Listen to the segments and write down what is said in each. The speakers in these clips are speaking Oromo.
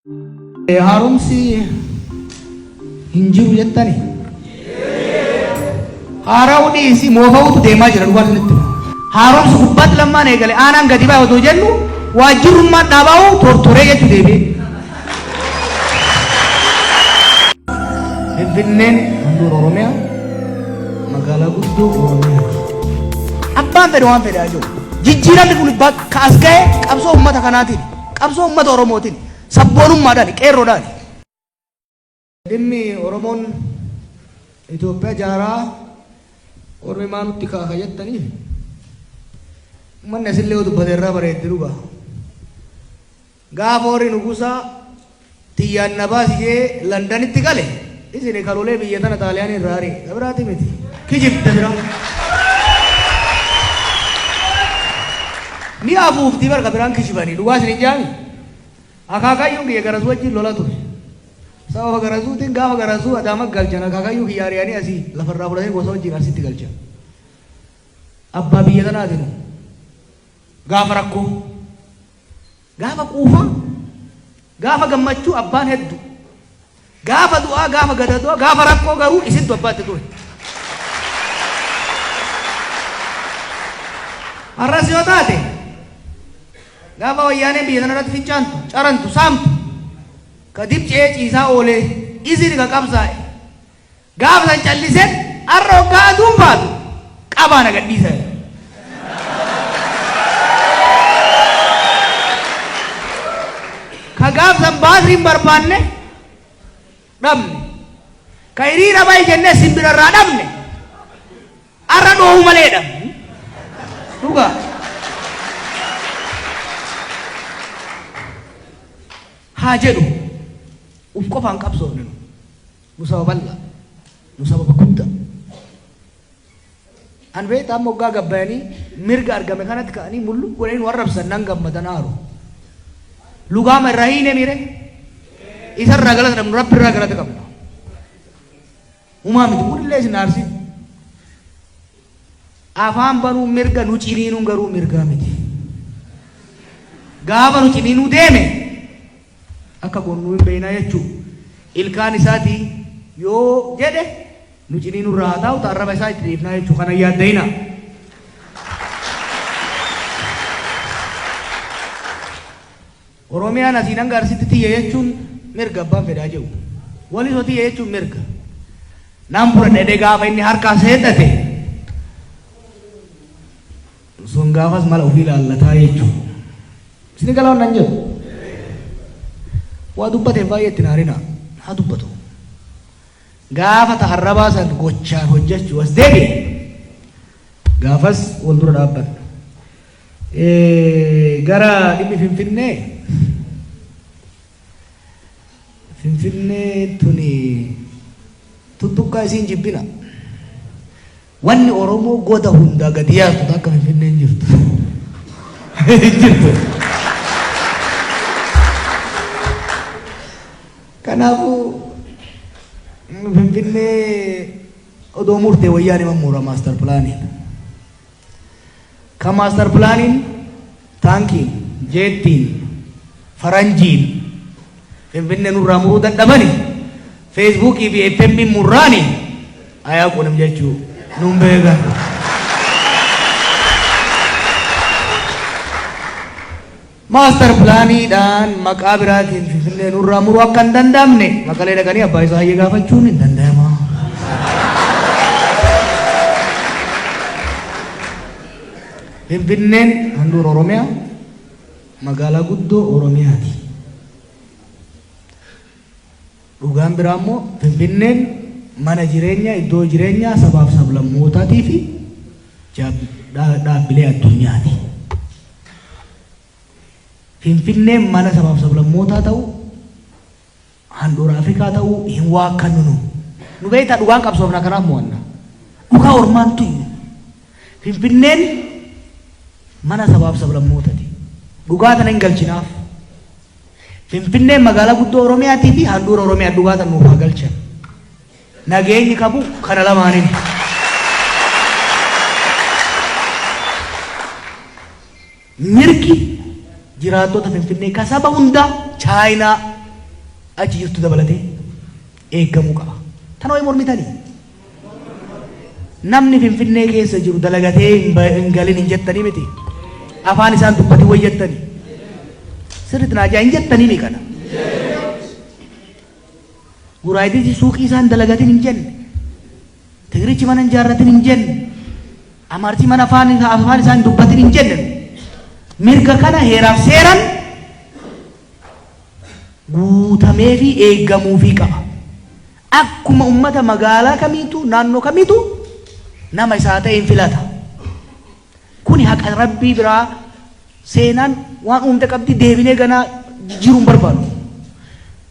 haaromsi hin jiru jettani haaraa'uu dhiisi moofa'uutu deemaa jira dhugaa sanitti haaromsi gubbaatti lammaan eegale aanaan gadi ba'e otoo jennu waajjirummaan dhaabaa'uu tortoree jechuu deebi'e. Finfinneen handhuura Oromiyaa magaalaa guddoo Oromiyaa abbaan fedhe waan fedhaa jiru jijjiiramni kun kaas ga'e qabsoo uummata kanaatiin qabsoo uummata Oromootiin sabboonummaadhaan qeerroodhaan dhimmi Oromoon Itoophiyaa jaaraa ormi maanutti kaaka jettanii uummanni asillee yoo dubbate irraa bareedde dhugaa gaafa warri nugusaa xiyyaan na baasisee Londanitti gale isin karolee biyya tana Xaaliyaan irraa ari dabiraati miti kijibda bira ni afuufti barka biraan kijibanii dhugaa isin jaami akaakayyuun kiyya garasuu wajjin lola ture sababa garasuutiin gaafa garasuu adaama galchan akaakayyuu kiyya ari'anii asii lafarraa fudhatanii gosa wajjin asitti galchan abbaa biyya tanaatiin gaafa rakkoo gaafa quufaa gaafa gammachuu abbaan hedduu gaafa du'aa gaafa gadadoo gaafa rakkoo garuu isintu abbaatti ture har'as yoo taate gaafa wayyaaneen biyya tanarratti fincaantu carantu saamtu ka dibcee ciisaa oolee isin ka qabsaa'e gaafa san calliseen har'a hoggaa aduun baatu qabaan agadhiisa ka gaaf san baasriin barbaanne dhabne ka hiriira ba'i jennee simbirarraa dhabne har'a dhoohu malee dhabne dhugaa haa jedhu uf qofaan qabsoofne nu sababa bal'aa nu sababa guddaa an beektaa amma hoggaa gabbayanii mirga argame kanatti ka'anii mullu godhanii warra rabsan nan gammadan aaru lugaama irraa hiine mire isa irraa galata dhabnu rabbi irraa galata qabna umaa miti kunillee isin aarsi afaan banuu mirga nu ciniinuun garuu mirgaa miti gaafa nu ciniinuu deeme akka gonnuu hin beeynaa jechuu ilkaan isaatii yoo jedhe nu ciniinuu irraa haa taa'u taarraba isaa itti dhiifnaa jechuu kana yaaddayna Oromiyaan asiin hanga arsitti tiyya jechuun mirga abbaan fedhaa jiru walisoo tiyya jechuun mirga naan bura dhedhe gaafa inni harkaa seedhate sun gaafas mala ofii laallataa jechuu isini galaan nan jedhu waa dubbateen baay'ee itti naarina haa dubbatu gaafa taharrabaa san gochaan hojjechuu as deebi'e gaafas wal dura dhaabban gara dhimmi Finfinnee tuni tuttuqqaa isiin jibbina wanni Oromoo goda hundaa gadi yaatu akka Finfinneen jirtu jirtu kanaafuu Finfinnee odoo murtee wayyaanii mammuura maastar pilaaniin ka maastar pilaaniin taankiin jeettiin faranjiin Finfinnee nurraa muruu dadhabani feesbuukii fi FM murraani ayaa qunam jechuu nuun beekan maastar pilaaniidhaan maqaa biraatiin Finfinnee nurraa muruu akka hin danda'amne Maqalee dhaqanii abbaa isaa hayyee gaafachuun hin danda'ama. Finfinneen handhuura Oromiyaa magaalaa guddoo Oromiyaati. Dhugaan biraa immoo Finfinneen mana jireenyaa iddoo jireenyaa sabaaf sablammootaatii fi dhaabbilee addunyaati. Finfinneen mana sabaaf sablammootaa ta'uu handhuura Afrikaa ta'uu hin waakkannu nu beektaa dhugaan qabsoofna kanaaf mo'anna dhugaa ormaantu Finfinneen mana sabaaf sablammootaati dhugaa tana hin galchinaaf Finfinneen magaalaa guddoo Oromiyaatii fi handhuura Oromiyaa dhugaa tana nuuf haa galchan nageenyi qabu kana lamaaniin mirgi jiraattota Finfinnee ka saba hunda Chaayinaa achi jirtu dabalatee eeggamuu qaba. Tanoo hin mormitanii. Namni Finfinnee keessa jiru dalagatee hin galin hin jettanii miti. Afaan isaan dubbati wayyattanii. Sirriitti naajaa hin jettanii mi kana. Guraayitii suuqii isaan dalagatin hin jenne. Tigirichi mana hin jaarratin hin jenne. Amaartii mana afaan isaan dubbatin hin jenne. Mirga kana heeraaf seeran guutamee fi eeggamuu fi qaba. Akkuma ummata magaalaa kamiitu naannoo kamiitu nama isaa ta'e hin filata. Kuni haqa rabbii biraa seenaan waan uumte qabdi deebinee ganaa jiru hin barbaadu.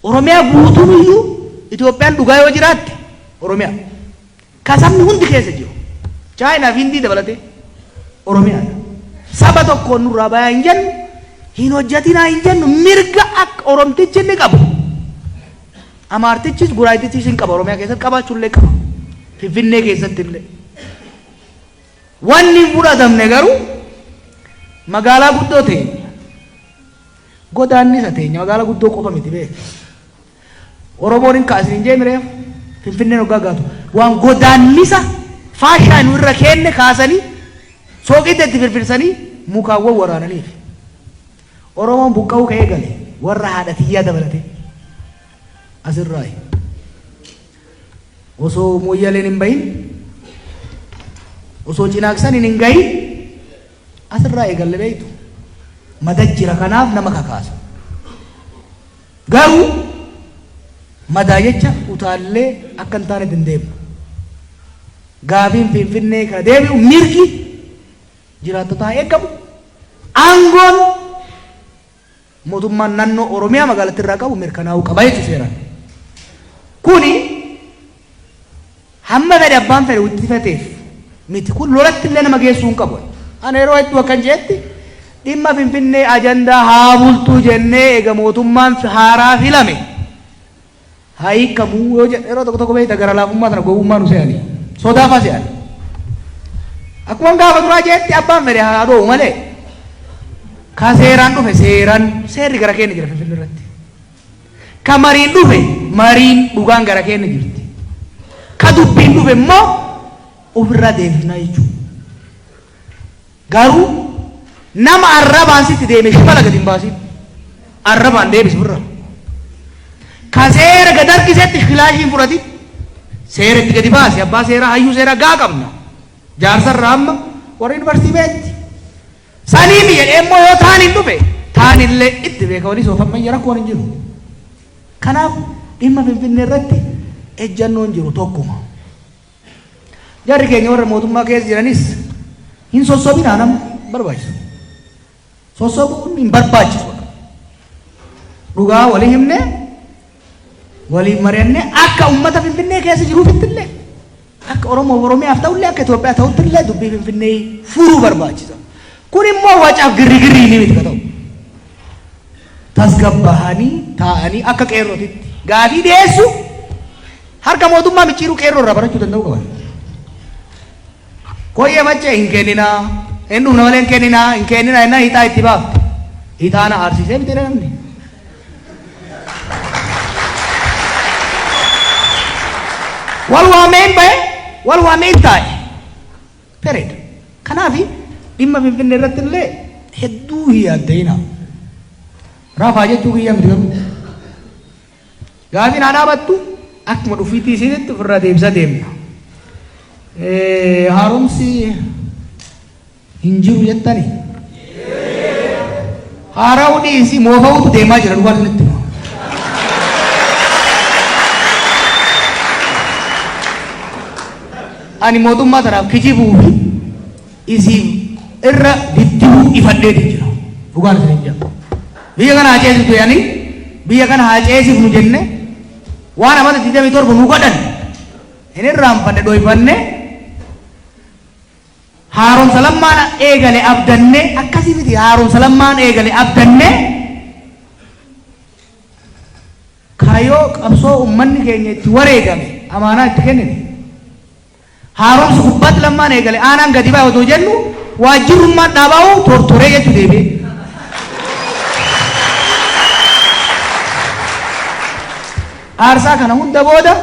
Oromiyaa guutuun iyyuu Itoophiyaan dhugaa yoo jiraatte Oromiyaa. Kasabni hundi keessa jiru. Chaayinaa fi Hindii dabalatee Oromiyaadha. Saba tokkoon nurraa bayaa hin jennu hin hojjatinaa hin jennu mirga akka Oromtichi inni qabu. Amaartichis Guraayitichis hin qaba Oromiyaa keessatti qabaachuullee qaba. Finfinnee keessatti illee. Wanni hin fudhatamne garuu magaalaa guddoo teenya. Godaannisa teenya magaalaa guddoo qofa miti beeku. Oromoon hin kaasin hin jeemireef Finfinneen hoggaa gaatu. Waan godaannisa faashaa nu irra kenne kaasanii sooqitti itti firfirsanii mukaawwan waraananiif. Oromoon buqqa'uu ka'ee gale warra haadha tiyyaa dabalatee. Asirraayi. Osoo mooyyaleen hin bahin osoo cinaaqsan hin gahin asirraa eegalle beektu. Madajjira kanaaf nama kakaasa. Garuu madaa jecha utaallee akka hin taane dandeemu. Gaafiin Finfinnee kana deebi'u mirgi jiraattotaa eeggamu. Aangoon mootummaan naannoo Oromiyaa magaalatti irraa qabu mirkanaa'uu qaba jechuudha seeraan. Kuni hamma fedhe abbaan fedhe wittifateef miti kun lolatti illee nama geessuu hin qabu. Ana yeroo hedduu akkan jeetti dhimma Finfinnee ajandaa haa bultuu jennee eega mootummaan haaraa filame. Haa hiikamuu yoo jedhe yeroo tokko tokko beekta gara laafummaa tana gowwummaa nu se'anii sodaafaa se'anii. Akkuma gaafa duraa jeetti abbaan fedhe haa dhoo'u malee. Ka seeraan dhufe seeraan seerri gara keenya jira Finfinnee irratti. Ka mariin dhufe mariin dhugaan gara keenya jirti. Ka dubbiin dhufe immoo ofirraa deebifnaa jechuudha. Garuu nama arrabaan sitti deeme shibala gadi hin baasin. Arrabaan deebisu irra. Ka seera gad harkisetti kilaashiin fudhati. Seera itti gadi baase abbaa seeraa hayyuu seeraa gaa qabna. Jaarsarraa amma warra yuunivarsiitii beetti. Saniimi jedhee immoo yoo taan hin dhufe taanillee itti beeka walii soofammayya rakkoon hin jiru. Kanaaf dhimma Finfinnee irratti ejjannoon jiru tokkuma. Jarri keenya warra mootummaa keessa jiranis hin sossobinaa nama barbaachisu. Sossobuun hin barbaachisu. Dhugaa walii himne walii mari'anne akka uummata Finfinnee keessa jiruufitti illee akka Oromoo Oromiyaaf ta'ullee akka Itoophiyaa ta'utti illee dubbii Finfinnee furuu barbaachisa. Kun immoo wacaaf girrigirrii ni miti ka ta'u. Tasgabbahanii taa'anii akka qeerrootitti gaafii dhiyeessu harka mootummaa micciiruu qeerroo irraa barachuu danda'u qaban. Koyyee macha hin kenninaa hin dhumna malee hin kenninaa innaa hiixaa itti baafte. Hiixaana aarsiisee bitee namni. Wal waameen bahe wal waameen taa'e. Pereeda. Kanaafi dhimma Finfinnee irratti illee hedduu hin yaadda'ina. Rafaa jechuu kiyya miti garuu. Gaafiin haa dhaabattu akkuma dhufiitii isiinitti ofirraa deebisa deemna. Haaromsi hin jiru jettani. Haara'uu dhiisi moofa'uutu deemaa jira dhugaa isinitti. Ani mootummaa tanaaf kijibuu fi isiif irra diddibuu ifadheeti jira. Dhugaan isin jira. Biyya kana haa ceesitu yaani biyya kana haa ceesifnu jenne waan amata 27 nu godhan hin irraanfanne dhoyfanne haaromsa lammaan eegale abdanne akkasii miti haaromsa lammaan eegale abdanne kaayoo qabsoo uummanni keenya itti wareegame amaanaa itti kennine haaromsa gubbaatti lammaan eegale aanaan gadi baa otoo jennu waajjirummaan dhaabaa'uu tortoree jechuu deebi'e. aarsaa kana hunda booda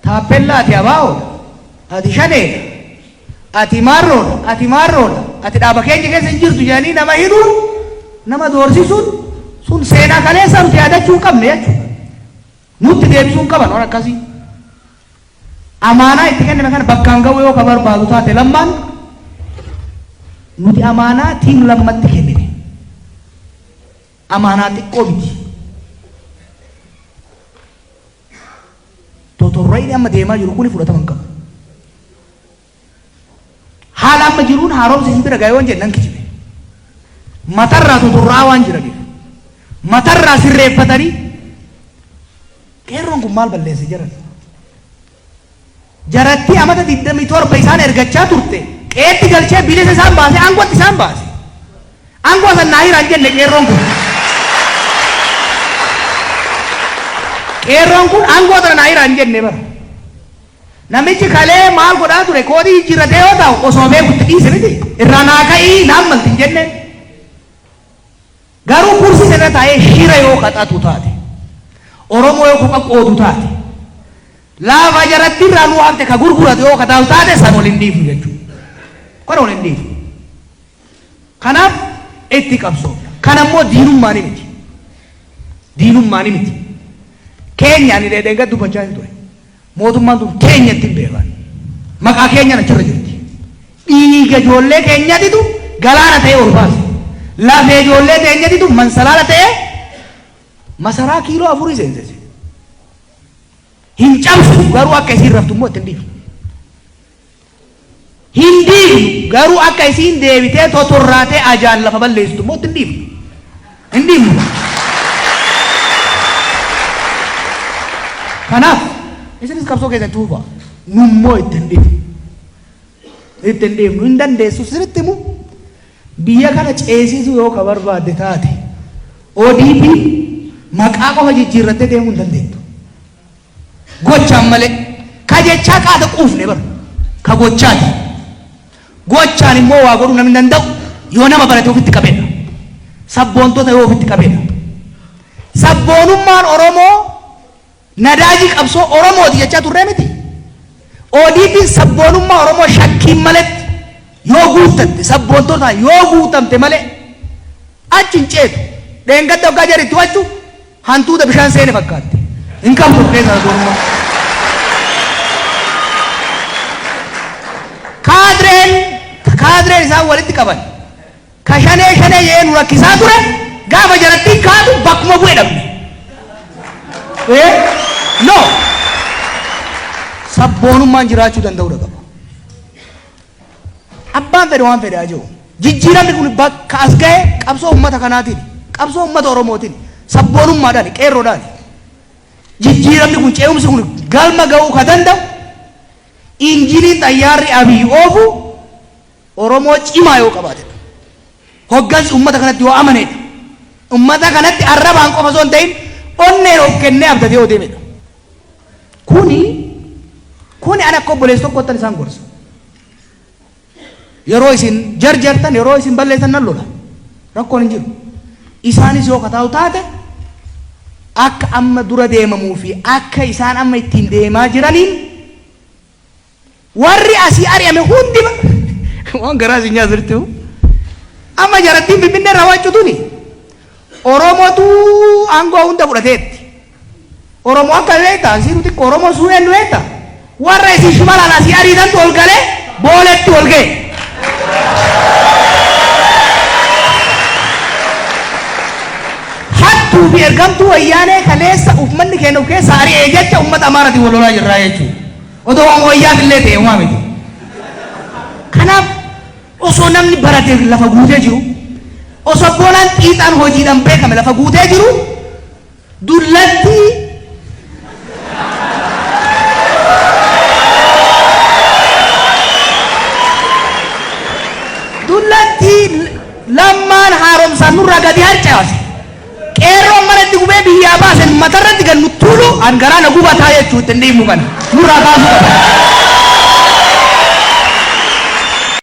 taappellaa ati abaa'oodha, ati shaneedha, ati maarroodha, ati dhaaba keenya keessa hin jirtu jedhanii nama hidhuun, nama doorsisuun sun seenaa kaleessa nuti yaadachuu hin qabne jechuudha. Nutti deebisuu hin qaban waan akkasii. Amaanaa itti kenname kana bakkaan ga'u yoo ka barbaadu taate lammaan nuti amaanaa tiim lammatti kennine. Amaanaa xiqqoo miti. Totorroonni amma deemaa jiru kuni fudhatama hin qabu. Haala amma jiruun haaromsa hin bira ga'ee jennan kijibe. Matarraa totorraa waan jiraniif. Matarraa sirreeffatanii qeerroon kun maal balleesse jiran? Jaratti amata 27 isaan ergachaa turte qeetti galchee bilisa isaan baase aangootti isaan baase. Aangoo san naa hiraan jenne qeerroon kun. Qeerroon kun aangoo tana naa hiraan jenne bara. Namichi kalee maal godhaa ture koodii jijjiirratee yoo ta'u osoo beekutti dhiise miti irraa naa ka'ii naan malti hin jenne. Garuu kursi sana taa'ee shira yoo qaxatu taate Oromoo yoo qoqqoodu taate laafa jaratti irraa nu hafte ka gurguratu yoo kataa'u taate san ol hin dhiifnu jechuudha. Kun ol hin dhiifnu. Kanaaf itti qabsoo. Kana immoo diinummaa ni miti. Diinummaa ni miti. Keenyaan illee deeggar dubbachaa hin ture. Mootummaan tun keenyatti hin beekan. Maqaa keenyaan achirra jirti. Dhiiga ijoollee keenyatitu galaana ta'ee ol baase. Lafee ijoollee keenyatitu mansalaala ta'ee masaraa kiiloo 4 seensise. Hin cabsu garuu akka isiin raftu immoo itti hin dhiifnu. Hin dhiifnu garuu akka isiin deebitee totorraatee ajaan lafa balleessitu immoo itti hin dhiifnu. Hin dhiifnu. Kanaaf isinis qabsoo keessatti tuufa. Nummoo itti hin dhiifnu. Itti hin dhiifnu. Hin dandeessu sirriitti immoo biyya kana ceesisuu yoo ka barbaadde taate ODP maqaa qofa jijjiirrattee deemuu hin dandeettu. Gochaan malee ka jechaa qaata quufne bara ka gochaati. Gochaan immoo waa godhuu namni danda'u yoo nama barate ofitti qabeedha. Sabboontota yoo ofitti qabeedha. Sabboonummaan Oromoo nadaajii qabsoo Oromooti jechaa turre miti. ODP sabboonummaa Oromoo shakkiin maletti yoo guuttatte sabboontota yoo guutamte malee achi hin ceetu. Dheengadda waggaa jaritti wachu hantuuta bishaan seene fakkaatti. In qabdu keessa dorma. Kaadreen isaan walitti qaban. Ka shanee yee nu rakkisaa ture gaafa jaratti kaatu bakkuma bu'ee dhabne. No. Sabboonummaan jiraachuu danda'uu qaba. Abbaan fedhe waan fedhe haa jiru. Jijjiiramni kun bakka as ga'e qabsoo uummata kanaatiin, qabsoo uummata Oromootiin, sabboonummaadhaan, qeerroodhaan. Jijjiiramni kun ce'umsi kun galma ga'uu ka danda'u injiniin xayyaarri Abiy oofu Oromoo cimaa yoo qabaate. Hoggansi uummata kanatti yoo amaneedha. Uummata kanatti arrabaan qofa osoo hin ta'in onneen of kennee abdatee yoo deemedha. Kuni ana akka obboleessu tokkottan isaan gorsa. Yeroo isin jarjartan yeroo isin balleessan nan lola. Rakkoon hin jiru. Isaanis yoo kataa'u taate akka amma dura deemamuu fi akka isaan amma ittiin deemaa jiraniin warri asii ari'ame hundi waan garaa isin nyaasirtu amma jarattiin Finfinnee irraa waachutuni Oromootu aangoo hunda fudhateetti. Oromoo akka beektaa asii nuti Oromoo suuneen nu beektaa warra isin shimalaan asii ariitantu ol galee booletti ol ga'e. Hattuu fi ergamtuu wayyaanee kaleessa uummanni keenya of keessa ari'ee jecha uummata Amaaraatiin wal lolaa jirraa jechuudha. Odoo waan wayyaaf illee ta'e uumaa miti. Kanaaf osoo namni baratee lafa guutee jiru osoo boonaan xiixaan hojiidhaan beekame lafa guutee jiru dullatti lammaan haaromsaan nurraa gadi harcaase. Qeerroon manatti gubee biyyaa baasen matarratti gan nuttulu an garaa na gubataa jechuutti hin dhiimu kan nurraa baasuu qaba.